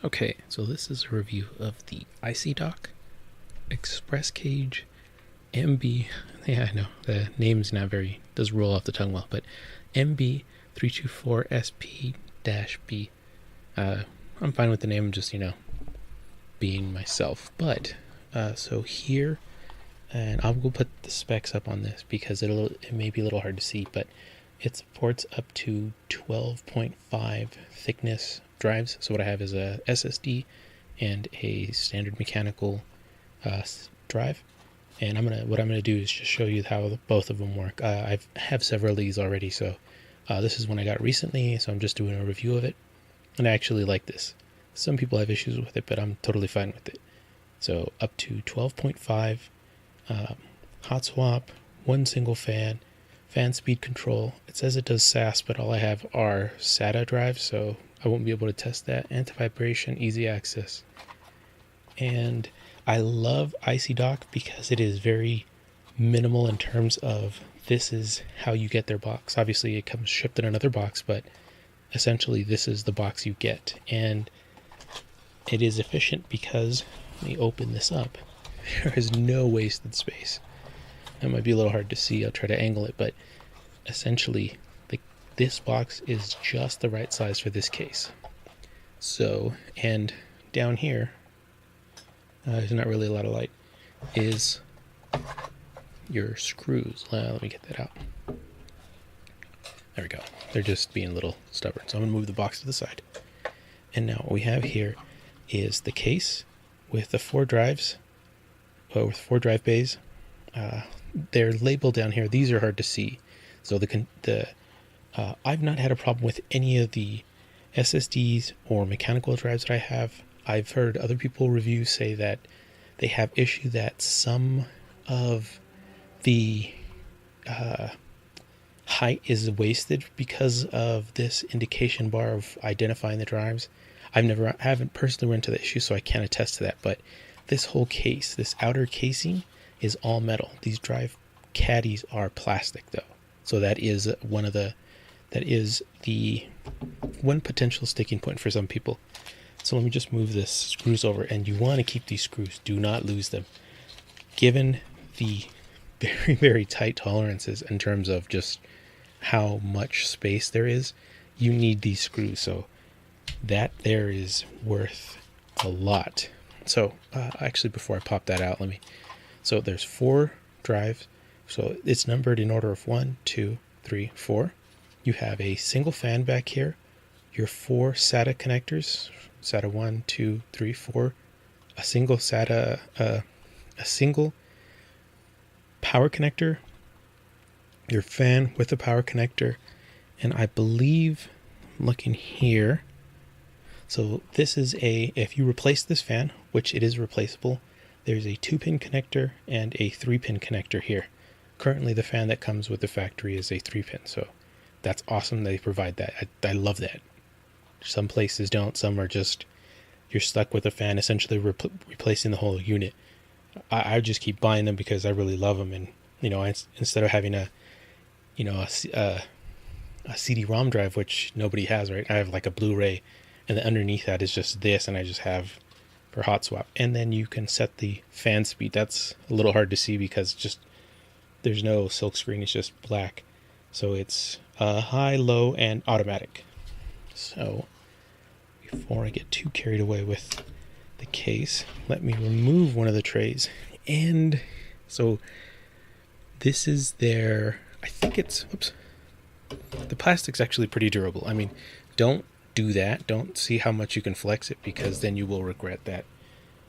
Okay, so this is a review of the Icy Dock ExpressCage MB. Yeah, I know the name's not does roll off the tongue well, but MB324SP-B. I'm fine with the name, just being myself. But so here, and I'll go put the specs up on this because it may be a little hard to see, but it supports up to 12.5 thickness drives. So what I have is a SSD and a standard mechanical drive. And what I'm gonna do is just show you how both of them work. I have several of these already, so this is one I got recently, so I'm just doing a review of it. And I actually like this. Some people have issues with it, but I'm totally fine with it. So up to 12.5 hot swap, one single fan speed control. It says it does SAS, but all I have are SATA drives, so I won't be able to test that. Anti-vibration, easy access. And I love Icy Dock because it is very minimal in terms of this is how you get their box. Obviously it comes shipped in another box, but essentially this is the box you get. And it is efficient because, let me open this up, there is no wasted space. That might be a little hard to see. I'll try to angle it, but essentially this box is just the right size for this case. So, and down here, there's not really a lot of light, is your screws. Let me get that out. There we go. They're just being a little stubborn. So I'm going to move the box to the side. And now what we have here is the case with the 4 drives, with 4 drive bays. They're labeled down here. These are hard to see. So I've not had a problem with any of the SSDs or mechanical drives that I have. I've heard other people review say that they have issue that some of the height is wasted because of this indication bar of identifying the drives. I haven't personally run into the issue, so I can't attest to that. But this whole case, this outer casing, is all metal. These drive caddies are plastic though, so that is the one potential sticking point for some people. So let me just move this screws over, and you want to keep these screws, do not lose them. Given the very, very tight tolerances in terms of just how much space there is, you need these screws. So that there is worth a lot. So actually, before I pop that out, so there's 4 drives. So it's numbered in order of 1, 2, 3, 4. You have a single fan back here, your 4 SATA connectors, SATA 1, 2, 3, 4, a single SATA, a single power connector, your fan with a power connector, and I believe, I'm looking here, so this is if you replace this fan, which it is replaceable, there's a 2-pin connector and a 3-pin connector here. Currently the fan that comes with the factory is a 3-pin, so that's awesome they provide that. I love that. Some places don't. Some are just, you're stuck with a fan essentially replacing the whole unit. I just keep buying them because I really love them, and instead of having a CD-ROM drive, which nobody has, right? I have like a Blu-ray, and then underneath that is just this, and I just have for hot swap. And then you can set the fan speed. That's a little hard to see because there's no silk screen, it's just black. So it's high, low, and automatic. So before I get too carried away with the case, let me remove one of the trays. And so this is the plastic's actually pretty durable. I mean, don't do that. Don't see how much you can flex it, because then you will regret that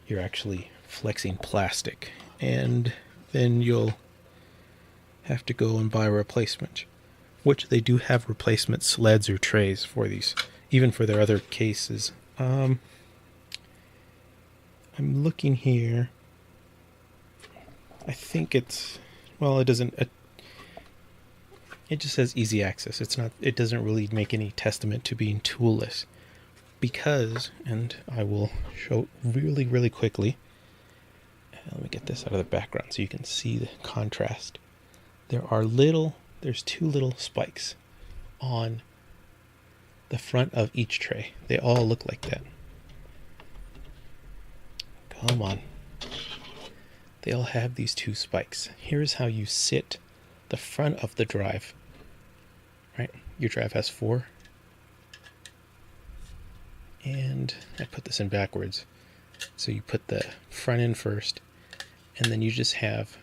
you're actually flexing plastic. And then you'll have to go and buy a replacement, which they do have replacement sleds or trays for these, even for their other cases. I'm looking here. I think it doesn't, it just says easy access. It doesn't really make any testament to being toolless, because, and I will show really, really quickly. Let me get this out of the background so you can see the contrast. There's 2 little spikes on the front of each tray. They all look like that. Come on. They all have these two spikes. Here's how you sit the front of the drive. Right? Your drive has 4. And I put this in backwards. So you put the front in first, and then you just have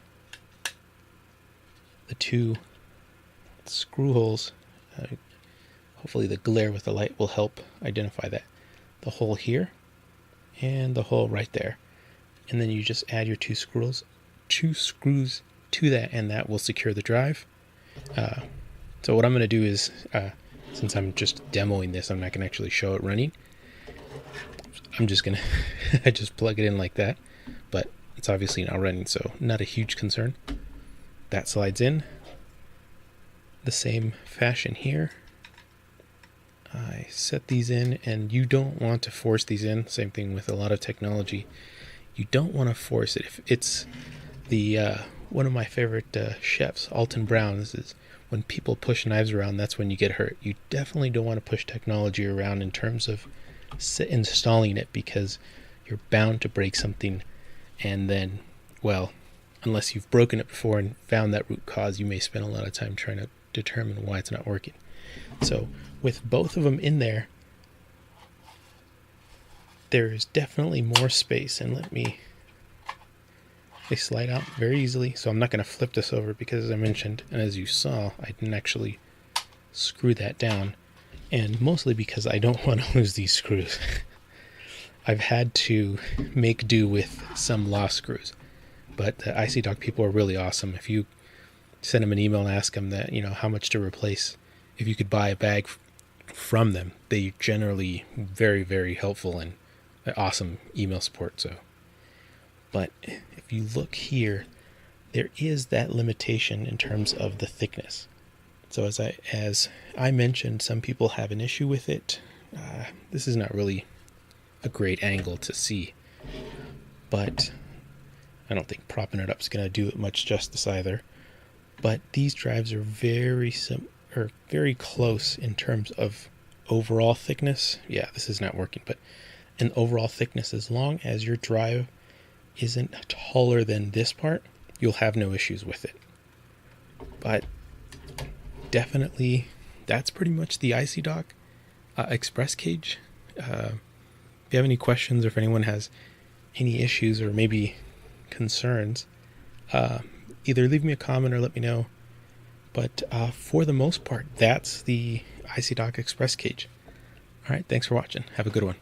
the 2 screw holes. Hopefully the glare with the light will help identify that. The hole here and the hole right there. And then you just add your 2 screws to that, and that will secure the drive. So what I'm going to do is, since I'm just demoing this, I'm not going to actually show it running. I'm just going to I just plug it in like that, but it's obviously not running, so not a huge concern. That slides in the same fashion here. I set these in, and you don't want to force these in. Same thing with a lot of technology. You don't want to force it. If it's the one of my favorite chefs, Alton Brown, this is when people push knives around, that's when you get hurt. You definitely don't want to push technology around in terms of installing it, because you're bound to break something, and then, well, unless you've broken it before and found that root cause, you may spend a lot of time trying to determine why it's not working. So with both of them in there, there's definitely more space, and they slide out very easily. So I'm not going to flip this over because, as I mentioned, and as you saw, I didn't actually screw that down. And mostly because I don't want to lose these screws. I've had to make do with some lost screws. But the Icy Dock people are really awesome. If you send them an email and ask them that, how much to replace, if you could buy a bag from them, they generally very, very helpful and awesome email support. So, but if you look here, there is that limitation in terms of the thickness. So as I mentioned, some people have an issue with it. This is not really a great angle to see, but I don't think propping it up is going to do it much justice either. But these drives are very close in terms of overall thickness. Yeah, this is not working, but in overall thickness, as long as your drive isn't taller than this part, you'll have no issues with it. But definitely, that's pretty much the Icy Dock ExpressCage. If you have any questions, or if anyone has any issues or maybe concerns, either leave me a comment or let me know. But for the most part, that's the Icy Dock ExpressCage. All right, thanks for watching. Have a good one.